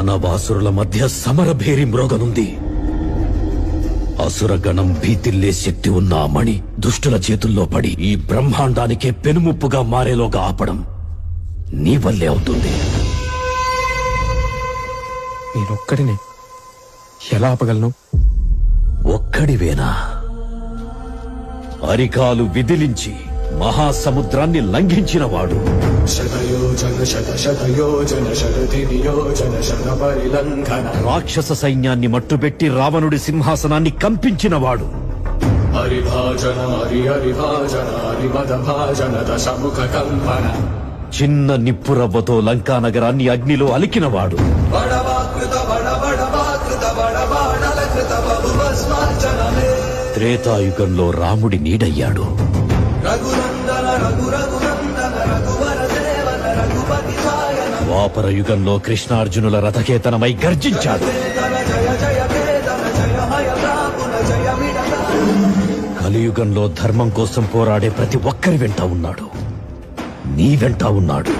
దానవాసురుల మధ్య సమరభేరి మ్రోగనుంది. అసురగణం భీతిల్లే శక్తి ఉన్న ఆ మణి దుష్టుల చేతుల్లో పడి ఈ బ్రహ్మాండానికే పెనుముప్పుగా మారేలోగా ఆపడం నీ వల్లే అవుతుంది. నేనొక్కడినే ఎలా ఆపగలను? ఒక్కడివేనా? అరికాలు విదిలించి మహాసముద్రాన్ని లంఘించినవాడు. రాక్షస సైన్యాన్ని మట్టుబెట్టి రావణుడి సింహాసనాన్ని కంపించినవాడు. చిన్న నిప్పురవ్వతో లంకా నగరాన్ని అగ్నిలో అలికినవాడు. త్రేతాయుగంలో రాముడి నీడయ్యాడు. ద్వాపర యుగంలో కృష్ణార్జునుల రథకేతనమై గర్జించాడు. కలియుగంలో ధర్మం కోసం పోరాడే ప్రతి ఒక్కరి వెంట ఉన్నాడు. నీ వెంట ఉన్నాడు.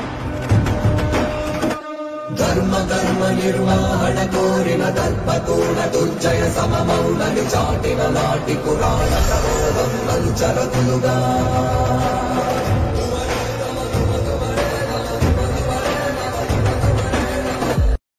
ధర్మ కర్మ నిర్వహణ కోరిన దర్పతూడ దుర్జయ సమమౌనని చాటిన నాటి పురాణ ప్రబోధం చరతులుగా